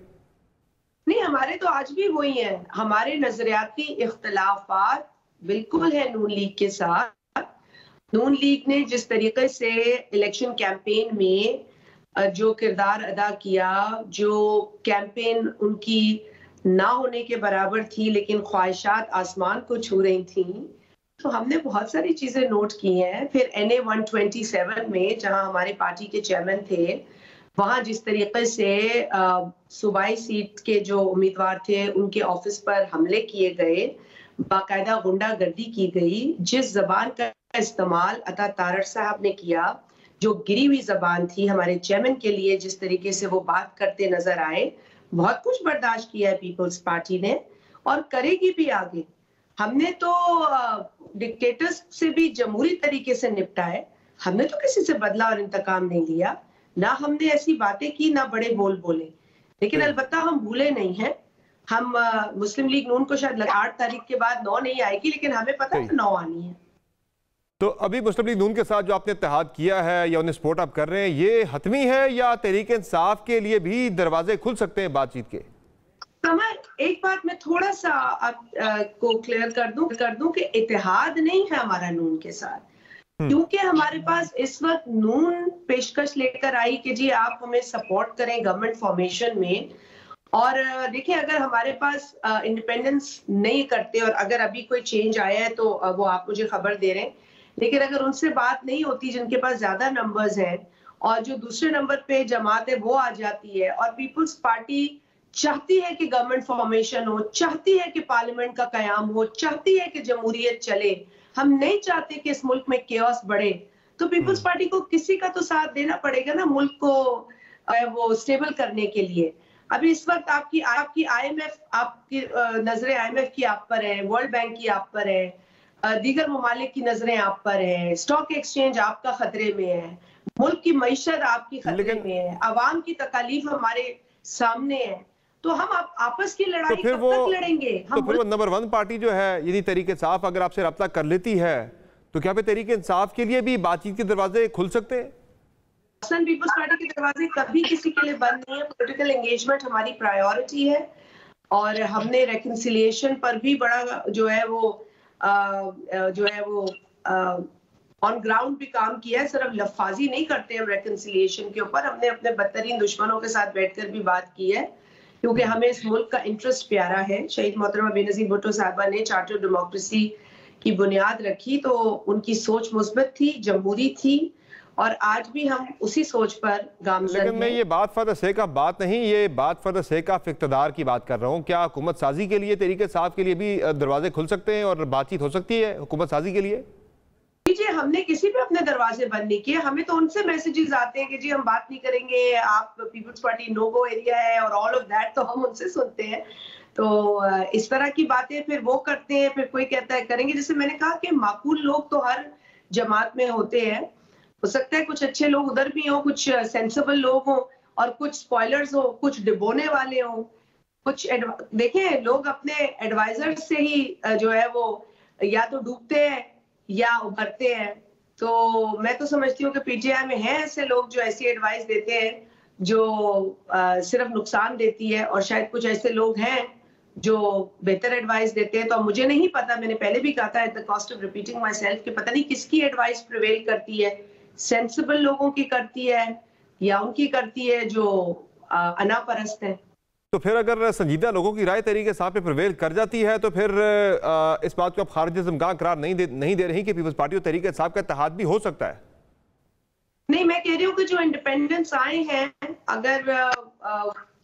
नहीं, हमारे तो आज भी वही है, हमारे नजरियाती इख्तलाफात बिल्कुल है नून लीग के साथ। नून लीग ने जिस तरीके से इलेक्शन कैंपेन में जो किरदार अदा किया, जो कैंपेन उनकी ना होने के बराबर थी लेकिन ख्वाहिशात आसमान को छू रही थी, तो हमने बहुत सारी चीजें नोट की हैं। फिर NA 127 में जहां हमारे पार्टी के चेयरमैन थे, वहां जिस तरीके से सूबाई सीट के जो उम्मीदवार थे उनके ऑफिस पर हमले किए गए, बाकायदा गुंडागर्दी की गई, जिस जबान का इस्तेमाल अता तारड़ साहब ने किया, जो गिरी हुई जबान थी हमारे चेयरमैन के लिए, जिस तरीके से वो बात करते नजर आए, बहुत कुछ बर्दाश्त किया है पीपल्स पार्टी ने और करेगी भी आगे। हमने तो डिक्टेटर्स से भी जमहूरी तरीके से निपटा है, हमने तो किसी से बदला और इंतकाम नहीं लिया, ना हमने ऐसी बातें की, ना बड़े बोल बोले, लेकिन अलबत्ता हम भूले नहीं हैं। हम मुस्लिम लीग नून को शायद 8 तारीख के बाद 9 नहीं आएगी, लेकिन हमें पता है 9 आनी है। तो अभी मुस्लिम लीग नून के साथ जो आपने इत्तेहाद किया है या उन्हें सपोर्ट आप कर रहे हैं, ये हतमी है या तहरीक इंसाफ के लिए भी दरवाजे खुल सकते हैं बातचीत के? एक बात मैं थोड़ा सा आपको क्लियर कर दूं कि इत्तेहाद नहीं है हमारा नून के साथ, क्योंकि हमारे पास इस वक्त नून पेशकश लेकर आई कि जी आप हमें सपोर्ट करें गवर्नमेंट फॉर्मेशन में। और देखिए, अगर हमारे पास इंडिपेंडेंस नहीं करते और अगर अभी कोई चेंज आया है तो वो आप मुझे खबर दे रहे हैं, लेकिन अगर उनसे बात नहीं होती जिनके पास ज्यादा नंबर्स हैं और जो दूसरे नंबर पे जमात है वो आ जाती है, और पीपल्स पार्टी चाहती है कि गवर्नमेंट फॉर्मेशन हो, चाहती है कि पार्लियामेंट का कयाम हो, चाहती है कि जमहूरियत चले, हम नहीं चाहते कि इस मुल्क में केओस बढ़े, तो पीपल्स पार्टी को किसी का तो साथ देना पड़ेगा ना मुल्क को वो स्टेबल करने के लिए। अभी इस वक्त आपकी IMF, आपकी नजरें IMF की आप पर है, वर्ल्ड बैंक की आप पर है, दीगर ममालिक की नजरें आप पर है, स्टॉक एक्सचेंज आपका खतरे में है, मुल्क की मईशत आपकी खतरे में है, अवाम की तकालीफ हमारे सामने है, तो हम आपस की लड़ाई तो कब तक लड़ेंगे? तो फिर वो नंबर 1 पार्टी जो है यानी तहरीक इंसाफ अगर आपसे रब्ता कर लेती है तो क्या फिर तहरीक इंसाफ के लिए भी बातचीत के दरवाजे खुल सकते हैं? पीपल्स पार्टी के दरवाजे कभी किसी के लिए बंद नहीं है। पॉलिटिकल एंगेजमेंट हमारी प्रायोरिटी है और हमने रेकंसिलिएशन पर भी बड़ा जो है वो ऑन ग्राउंड भी काम किया है। सिर्फ लफाजी नहीं करते हम रेकंसिलिएशन के ऊपर, हमने अपने बदतरीन दुश्मनों के साथ बैठकर भी बात की है, क्योंकि हमें इस मुल्क का इंटरेस्ट प्यारा है। शहीद मोहतरमा बेनज़ीर भुट्टो साहबा ने चार्टर डेमोक्रेसी की बुनियाद रखी तो उनकी सोच मुस्बत थी, जमहूरी थी, और आज भी हम उसी सोच पर गामजन हैं। लेकिन मैं ये बात फॉर द सेक ऑफ बात नहीं, ये बात फॉर द सेक ऑफ इक़्तिदार की बात कर रहा हूँ। क्या हुकूमत साजी के लिए, तरीके साफ के लिए भी दरवाजे खुल सकते हैं और बातचीत हो सकती है हुकूमत साजी के लिए? जी, हमने किसी पे अपने दरवाजे बंद नहीं किए। हमें तो उनसे मैसेजेस आते हैं कि जी हम बात नहीं करेंगे, आप people's party no go area है और ऑल ऑफ दैट, तो हम उनसे सुनते हैं। तो इस तरह की बातें फिर वो करते हैं, फिर कोई कहता है करेंगे। जैसे मैंने कहा कि माकूल लोग तो हर जमात में होते हैं, हो सकता है कुछ अच्छे लोग उधर भी हो, कुछ सेंसिबल लोग हो और कुछ स्पॉयलर्स हो, कुछ डिबोने वाले हो, कुछ देखें लोग अपने एडवाइजर से ही जो है वो या तो डूबते हैं या उभरते हैं। तो मैं तो समझती हूँ कि पीटीआई में हैं ऐसे लोग जो ऐसी एडवाइस देते हैं जो सिर्फ नुकसान देती है, और शायद कुछ ऐसे लोग हैं जो बेहतर एडवाइस देते हैं। तो मुझे नहीं पता, मैंने पहले भी कहा था at the cost of repeating my self, कि पता नहीं किसकी एडवाइस प्रिवेल करती है, सेंसिबल लोगों की करती है या उनकी करती है जो अनापरस्त है। तो फिर अगर संजीदा लोगों की राय तरीके साथ पे प्रिवेल कर जाती है तो फिर इस बात को आप खारिज इम्कान करार नहीं दे रही कि पीपल्स पार्टी और तरीके साथ का इत्तेहाद भी हो सकता है? नहीं, मैं कह रही हूँ कि जो इंडिपेंडेंट्स आए हैं, अगर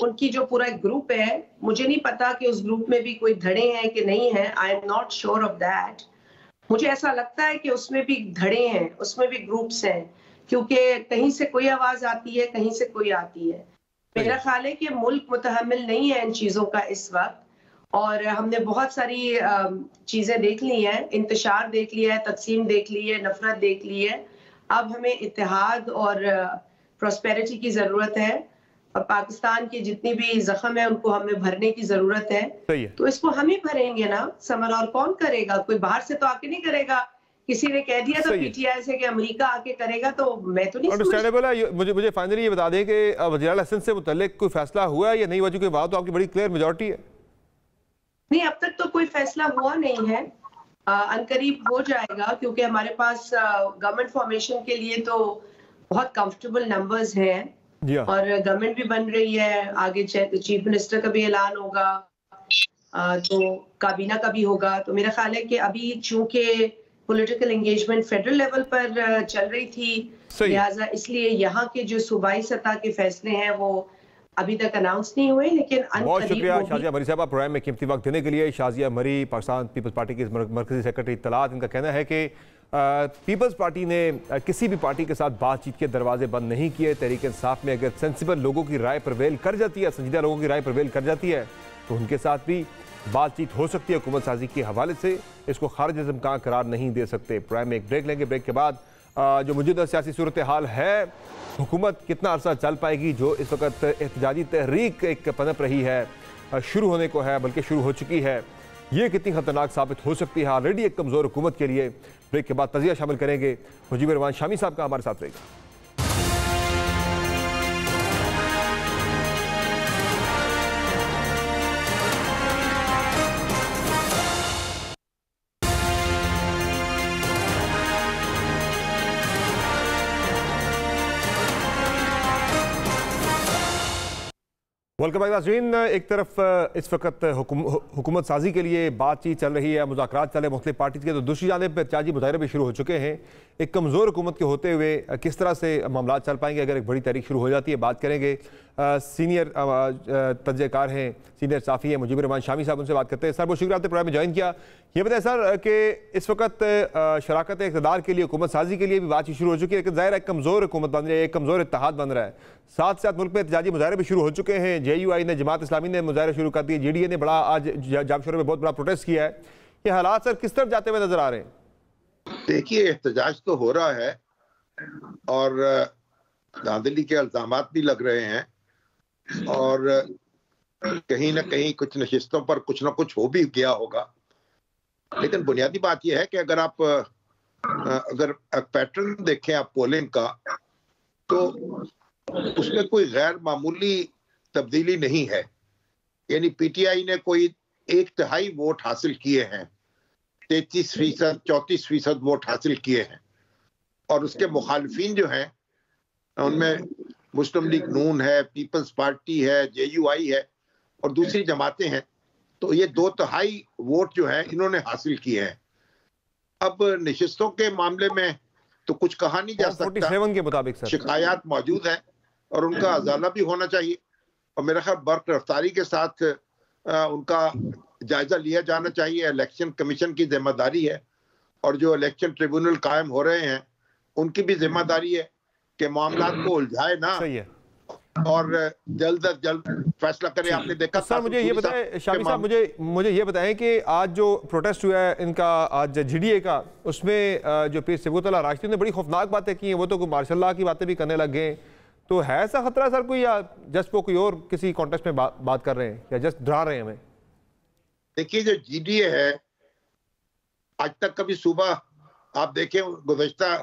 उनकी जो पूरा ग्रुप है, मुझे नहीं पता कि उस ग्रुप में भी कोई धड़े हैं कि नहीं है, I am not sure of that. मुझे ऐसा लगता है कि उसमें भी धड़े हैं, उसमें भी ग्रुप्स हैं, क्योंकि कहीं से कोई आवाज आती है, कहीं से कोई आती है। मेरा ख्याल है कि मुल्क मुतहम्मिल नहीं है इन चीजों का इस वक्त, और हमने बहुत सारी चीजें देख ली हैं, इंतशार देख लिया है, तकसीम देख ली है, नफरत देख ली है। अब हमें इत्तेहाद और प्रॉस्पेरिटी की जरूरत है, और पाकिस्तान के जितनी भी जख्म है उनको हमें भरने की जरूरत है। तो इसको हम ही भरेंगे ना समर, और कौन करेगा? कोई बाहर से तो आके नहीं करेगा। किसी ने कह दिया तो पीटीआई से कि अमेरिका आके करेगा, तो मैं तो नहीं अंडरस्टैंडेबल है। मुझे फाइनली ये बता दें कि वज़ीर आला हसन से मुतल्लिक कोई फैसला हुआ है या नहीं हुआ? क्योंकि बात तो आपकी बड़ी क्लियर मेजॉरिटी है। नहीं, अब तक तो कोई फैसला हुआ नहीं है, अनकरीब हो जाएगा, क्योंकि हमारे पास गवर्नमेंट फॉर्मेशन के लिए तो बहुत कंफर्टेबल नंबर्स हैं, और गवर्नमेंट भी बन रही है। आगे चीफ मिनिस्टर का भी ऐलान होगा, तो काबीना का भी होगा। तो मेरा ख्याल है कि अभी चूंकि पॉलिटिकल एंगेजमेंट फेडरल लेवल पर चल रही थी, लिहाजा इसलिए यहाँ के जो सूबाई सतह के फैसले हैं वो अभी तक अनाउंस नहीं हुए, लेकिन बहुत शुक्रिया शाजिया मरी साहब प्रोग्राम में कीमती वक्त देने के लिए। शाजिया मरी पाकिस्तान पीपल्स पार्टी की मरकजी सेक्रेटरी इत्तलात, इनका कहना है कि पीपल्स पार्टी ने किसी भी पार्टी के साथ बातचीत के दरवाजे बंद नहीं किए। तहरीक इंसाफ में अगर सेंसिबल लोगों की राय प्रिवेल कर जाती है, संजीदा लोगों की राय प्रिवेल कर जाती है, तो उनके साथ भी बातचीत हो सकती है। हुकूमत साजी के हवाले से इसको खारिज इम्कान करार नहीं दे सकते। प्रोग्राम में एक ब्रेक लेंगे, ब्रेक के बाद जो मौजूदा सियासी सूरत हाल है, हुकूमत कितना अरसा चल पाएगी, जो इस वक्त एहतजाजी तहरीक एक पनप रही है, शुरू होने को है बल्कि शुरू हो चुकी है, ये कितनी खतरनाक साबित हो सकती है ऑलरेडी एक कमज़ोर हुकूमत के लिए। ब्रेक के बाद तजिया शामिल करेंगे। मुजीबर रहमान शामी साहब का हमारे साथ रहेगा। वेलकम बैक नाज़रीन। एक तरफ इस वक्त हुकूमत साजी के लिए बातचीत चल रही है, मुज़ाकरात चल रहे मुख्तलिफ पार्टी के, तो दूसरी जानिब पर एहतजाजी मुजाहरे भी शुरू हो चुके हैं। एक कमज़ोर हुकूमत के होते हुए किस तरह से मामला चल पाएंगे अगर एक बड़ी तारीख शुरू हो जाती है, बात करेंगे। सीनियर तज्ज़ेकार हैं, सीनियर साफ़ी हैं मुजीबर रहमान शामी साहब, उनसे बात करते हैं। सर बहुत शुक्रिया आपने प्रोग्राम में ज्वाइन किया। ये बताएं सर कि इस वक्त शराकत इक़्तिदार के लिए हुकूमत साजी के लिए भी बातचीत शुरू हो चुकी है, लेकिन ज़ाहिर है एक कमज़ोर हुकूमत बन रही है, एक कमज़ोर इत्तेहाद बन रहा है। साथ साथ मुल्क में एहतजाजी मुजाहरे भी शुरू हो चुके हैं। JUI ने, जमात इस्लामी ने मुजाहरे शुरू कर दिए, GDA ने बड़ा आज जामशोरे में बहुत बड़ा प्रोटेस्ट किया है। ये हालात सर किस तरफ जाते हुए नजर आ रहे हैं? देखिए, एहतजाज तो हो रहा है और धांधली के इल्जामात भी लग रहे हैं, और कहीं ना कहीं कुछ नशिस्तों पर कुछ ना कुछ हो भी गया होगा। लेकिन बुनियादी बात यह है कि अगर पैटर्न देखें आप पोलिंग का, तो उसमें कोई गैर मामूली तब्दीली नहीं है। यानी PTI ने कोई 1/3 वोट हासिल किए हैं, 33%, 34% वोट हासिल किए हैं, और उसके मुखालिफिन जो हैं उनमें मुस्लिम लीग नून है, पीपल्स पार्टी है, JUI है और दूसरी जमातें हैं। तो ये 2/3 वोट जो है इन्होंने हासिल किए हैं। अब नशिस्तों के मामले में तो कुछ कहा नहीं जा सकता। 47 के मुताबिक सर शिकायत मौजूद है और उनका अजाला भी होना चाहिए और मेरा ख्याल बर्क रफ्तारी के साथ उनका जायजा लिया जाना चाहिए। इलेक्शन कमीशन की जिम्मेदारी है और जो इलेक्शन ट्रिब्यूनल कायम हो रहे हैं उनकी भी जिम्मेदारी है कि मामला को उलझाए ना। सही है और जल्द अज जल्द फैसला करें। आपने देखा सर, मुझे ये बताएं शामी साहब, मुझे ये बताएं कि आज जो प्रोटेस्ट हुआ है इनका आज GDA का, उसमें जो पीर सबूतुल्लाह राशिदी ने बड़ी खौफनाक बातें की हैं, वो तो कोई मार्शल लॉ की बातें भी करने लग गए। तो है ऐसा खतरा सर कोई, या जस्ट वो कोई और किसी कॉन्टेक्स्ट में बात कर रहे हैं या जस्ट डरा रहे हैं हमें? देखिए जो GDA है आज तक कभी सुबह आप देखें गुज़श्ता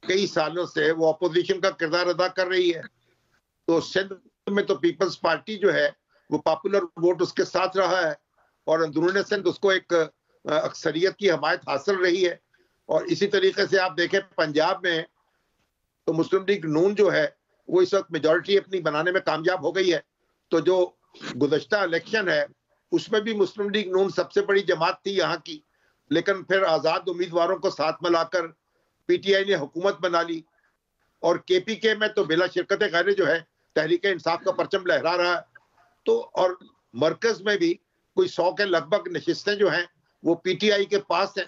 कई सालों से वो अपोजिशन का किरदार अदा कर रही है। तो सिंध में तो पीपल्स पार्टी जो है वो पॉपुलर वोट उसके साथ रहा है और अंदरूनी सिंध उसको एक अक्सरियत की हमायत हासिल रही है। और इसी तरीके से आप देखें पंजाब में तो मुस्लिम लीग नून जो है वो इस वक्त मेजॉरिटी अपनी बनाने में कामयाब हो गई है। तो जो गुज़श्ता इलेक्शन है उसमें भी मुस्लिम लीग नून सबसे बड़ी जमात थी यहाँ की, लेकिन फिर आज़ाद उम्मीदवारों को साथ मिलाकर PTI ने हुकूमत बना ली। और KPK में तो बिला शिरकत गैर जो है तहरीक इंसाफ का परचम लहरा रहा है। तो और मरकज में भी कोई 100 के लगभग नशिस्तें जो हैं वो PTI के पास हैं।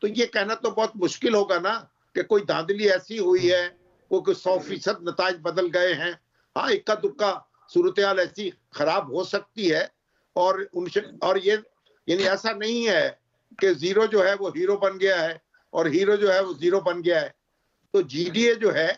तो ये कहना तो बहुत मुश्किल होगा ना कि कोई धांधली ऐसी हुई है वो कोई 100% नताज बदल गए हैं। हाँ, इक्का दुक्का सूरत हाल ऐसी खराब हो सकती है और ये यानी ऐसा नहीं है कि जीरो जो है वो हीरो बन गया है और हीरो जो है वो जीरो बन गया है। तो GDA जो है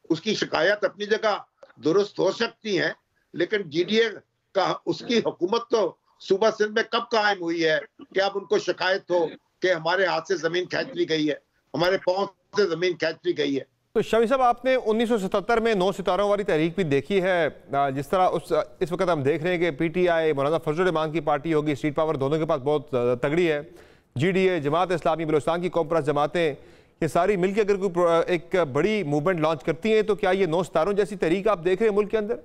उसकी शिकायत अपनी जगह दुरुस्त हो सकती है, लेकिन GDA का उसकी हुकूमत तो सूबा सिंध में कब कायम हुई है कि अब उनको शिकायत हो कि हमारे हाथ से जमीन खींच ली गई है, हमारे पांव से जमीन खींच ली गई है। तो शमी साहब, आपने 1977 में 9 सितारों वाली तहरीक भी देखी है। जिस तरह इस वक्त हम देख रहे हैं कि PTI मौलाना फजल रहमान की पार्टी होगी, स्ट्रीट पावर दोनों के पास बहुत तगड़ी है। GDA, जमात इस्लामी, बलूचिस्तान की कॉम्प्रेस जमातें, ये सारी मिलकर अगर कोई एक बड़ी मूवमेंट लॉन्च करती हैं तो क्या ये 9 सितारों जैसी तहरीक आप देख रहे हैं मुल्क के अंदर?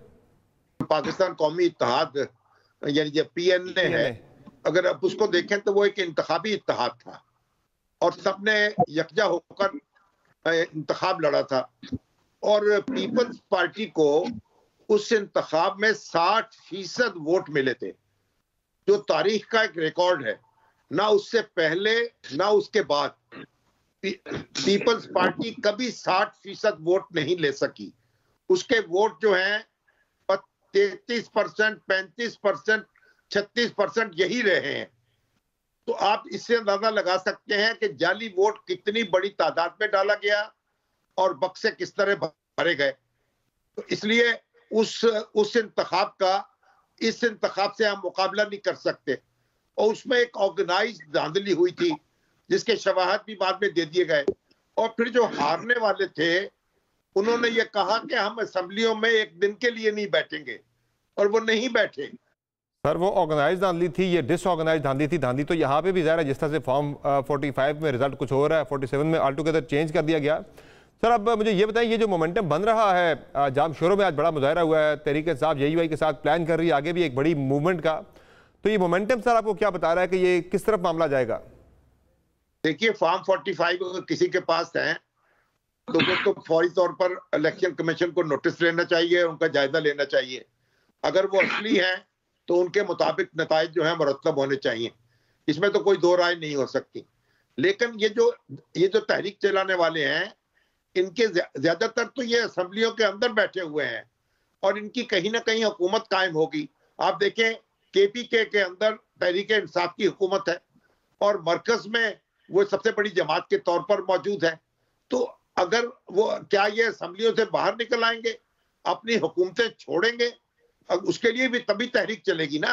पाकिस्तान कौमी इत्तेहाद यानी जो PNA है, अगर आप उसको देखें तो वो एक इंतखाबी इत्तेहाद था और सबने यकजा होकर इंतखाब लड़ा था और पीपल्स पार्टी को उस इंतखाब में 60% वोट मिले थे, जो तारीख का एक रिकॉर्ड है। ना उससे पहले ना उसके बाद पीपल्स पार्टी कभी 60% वोट नहीं ले सकी। उसके वोट जो हैं 33%, 35%, 36% यही रहे हैं। तो आप इससे अंदाजा लगा सकते हैं कि जाली वोट कितनी बड़ी तादाद में डाला गया और बक्से किस तरह भरे गए। तो इसलिए उस इंतखाब का इस इंतखाब से हम मुकाबला नहीं कर सकते। और उसमें एक ऑर्गेनाइज धांधली हुई थी जिसके शवाहद भी बाद में दे दिए गए। और फिर जो हारने वाले थे उन्होंने ये कहा कि हम असेंबलियों में एक दिन के लिए नहीं बैठेंगे और वो नहीं बैठे। सर, वो ऑर्गेनाइज धांधली थी, ये डिसऑर्गेनाइज धांधली थी। धांधली तो यहाँ पे भी ज़ाहिर है, जिस तरह से फॉर्म 45 में रिजल्ट कुछ हो रहा है, 47 में ऑल टुगेदर चेंज कर दिया गया। सर, अब मुझे ये बताएं, ये जो मोमेंटम बन रहा है, जाम शोरों में आज बड़ा मुजाहरा हुआ है, तहरीक इंसाफ JUI के साथ प्लान कर रही है आगे भी एक बड़ी मूवमेंट का, तो ये मोमेंटम सर आपको क्या बता रहा है कि ये किस तरफ मामला जाएगा? देखिए, फॉर्म 45 अगर किसी के पास है तो वो तो फौरी तौर पर इलेक्शन कमीशन को नोटिस लेना चाहिए, उनका जायजा लेना चाहिए। अगर वो असली है तो उनके मुताबिक नताइज जो है मुरतब होने चाहिए, इसमें तो कोई दो राय नहीं हो सकती। लेकिन ये जो तहरीक चलाने वाले हैं, इनके ज्यादातर तो ये असेंबलियों के अंदर बैठे हुए हैं और इनकी कहीं ना कहीं हुकूमत कायम होगी। आप देखें KPK के अंदर तहरीक इंसाफ की हुकूमत है और मरकज में वो सबसे बड़ी जमात के तौर पर मौजूद है। तो अगर वो क्या ये असेंबलियों से बाहर निकल आएंगे, अपनी हुकूमतें छोड़ेंगे, उसके लिए भी तभी तहरीक चलेगी ना।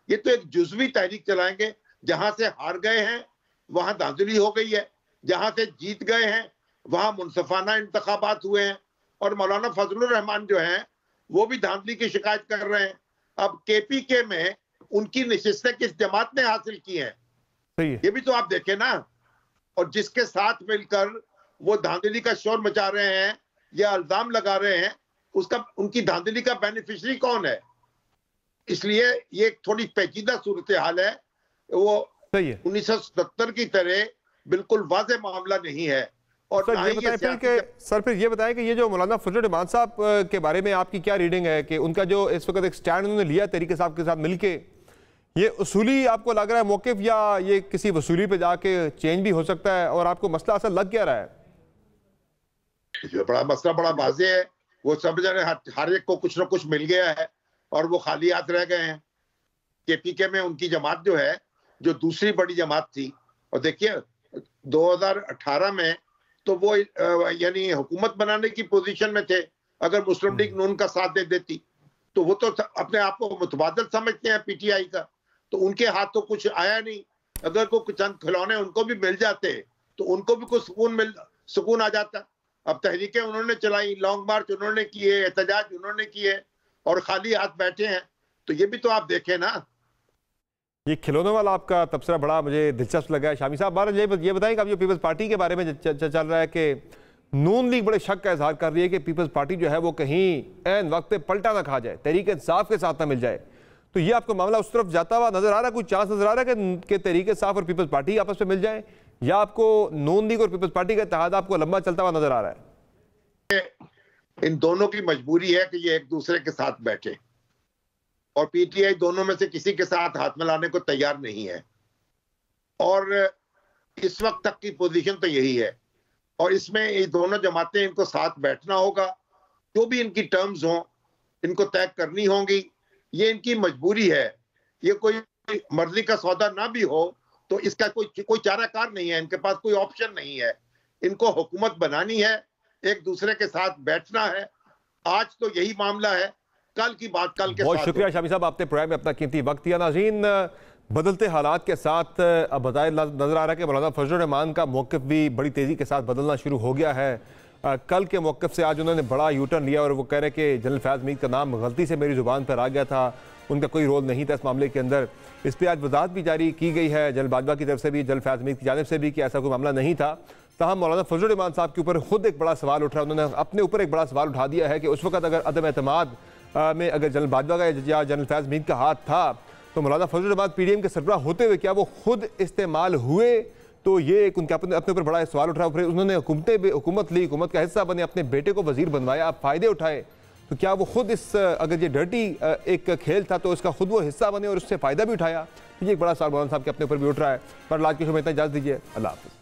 ये तो एक जुज़वी तहरीक चलाएंगे। जहां से हार गए हैं वहां धांधली हो गई है, जहां से जीत गए हैं वहां मुनसफाना इंतखाबात हुए हैं और मौलाना फजलुर रहमान जो हैं वो भी धांधली की शिकायत कर रहे हैं। अब KPK में उनकी नशिस्तें किस जमात ने हासिल की हैं, ये भी तो आप देखें ना। और जिसके साथ मिलकर वो धांधली का शोर मचा रहे हैं या इल्जाम लगा रहे हैं, उनकी धांधली का बेनिफिशियरी कौन है? इसलिए ये एक थोड़ी पेचीदा सूरत हाल है। वो 1977 की तरह बिल्कुल वाज़ेह मामला नहीं है और सर ये बताएं फिर कि सर फिर ये बताएं कि ये जो मौलाना फजल रहमान साहब के बारे में आपकी क्या रीडिंग है कि उनका जो इस वक्त एक स्टैंड उन्होंने लिया तहरीक साहब के साथ मिलके, ये उसूली आपको लग रहा है मौक़िफ़ या ये किसी वसूली पे जाके चेंज भी हो सकता है, और आपको मसला असल लग क्या रहा है? बड़ा मसला बड़ा वाज़ेह है, वो समझ रहे हर एक को कुछ ना कुछ मिल गया है और वो खाली हाथ रह गए हैं। केपीके में उनकी जमात जो है, जो दूसरी बड़ी जमात थी, और देखिए 2018 में तो वो यानी हुकूमत बनाने की पोजीशन में थे। अगर मुस्लिम लीग नून का साथ दे देती तो वो तो अपने आप को मुतबादल समझते हैं पीटीआई का, तो उनके हाथ तो कुछ आया नहीं। अगर कोई चंद खिलौने उनको भी मिल जाते तो उनको भी कुछ सुकून आ जाता। अब तहरीकें उन्होंने चलाई, लॉन्ग मार्च उन्होंने किए, एहतजाज उन्होंने किए, और खाली हाथ बैठे हैं। तो ये भी तो आप देखें ना। ये खिलौनों वाला आपका तबसरा बड़ा मुझे दिलचस्प लगा है। शामी साहब बार ये बताएं कि अब जो पीपल्स पार्टी के बारे में चल रहा है कि नून लीग बड़े शक का इजहार कर रही है कि पीपल्स पार्टी जो है वो कहीं ऐन वक्त पे पलटा ना खा जाए, तहरीक इंसाफ के साथ ना मिल जाए, तो ये आपको मामला उस तरफ जाता हुआ नजर आ रहा है? कोई चांस नजर आ रहा है कि तहरीक इंसाफ और पीपल्स पार्टी आपस में मिल जाए, या आपको नून लीग और पीपल्स पार्टी का इत्तेहाद आपको लंबा चलता हुआ नजर आ रहा है? इन दोनों की मजबूरी है कि ये एक दूसरे के साथ बैठे, और पीटीआई दोनों में से किसी के साथ हाथ मिलाने को तैयार नहीं है, और इस वक्त तक की पोजीशन तो यही है। और इसमें ये दोनों जमातें, इनको साथ बैठना होगा, जो भी इनकी टर्म्स हों इनको तय करनी होंगी। ये इनकी मजबूरी है। ये कोई मर्जी का सौदा ना भी हो तो इसका कोई चाराकार नहीं है, इनके पास कोई ऑप्शन नहीं है। इनको हुकूमत बनानी है, एक दूसरे के साथ बैठना है। आज तो यही मामला है, कल की बात कल के साथ। बहुत शुक्रिया शामी साहब, आपने प्रोग्राम में अपना कीमती वक्त दिया। नाज़रीन, बदलते हालात के साथ अब बताया नजर आ रहा है कि मौलाना फजल रहमान का मौक़िफ़ भी बड़ी तेज़ी के साथ बदलना शुरू हो गया है। कल के मौक़िफ़ से आज उन्होंने बड़ा यू टर्न लिया और वो कह रहे कि जनरल फयाज़ मीर का नाम गलती से मेरी ज़ुबान पर आ गया था, उनका कोई रोल नहीं था इस मामले के अंदर। इस पर आज वजाहत भी जारी की गई है जनरल बाजवा की तरफ से भी, जनरल फयाज़ मीर की जानिब से भी, कि ऐसा कोई मामला नहीं था। तमाम मौलाना फजल रहमान साहब के ऊपर खुद एक बड़ा सवाल उठ रहा है। उन्होंने अपने ऊपर एक बड़ा सवाल उठा दिया है कि उस वक्त अगर अदम एतमाद में अगर जनरल बाजवा का या जनरल फयाज़ मीर का हाथ था तो मौलाना फजल रहमान पीडीएम के सरबराह होते हुए क्या वो खुद इस्तेमाल हुए? तो ये एक उनके अपने ऊपर बड़ा सवाल उठ रहा है। फिर उन्होंने हुकूमत ली, हुकूमत का हिस्सा बने, अपने बेटे को वजीर बनवाया, फ़ायदे उठाए, तो क्या वो खुद इस अगर ये डर्टी एक खेल था तो इसका खुद वो हिस्सा बने और उससे फ़ायदा भी उठाया? ये एक बड़ा सवाल मौलाना साहब के अपने ऊपर भी उठ रहा है। पर आज के शो में इतना इजाज़त दीजिए, अल्लाह हाफ़िज़।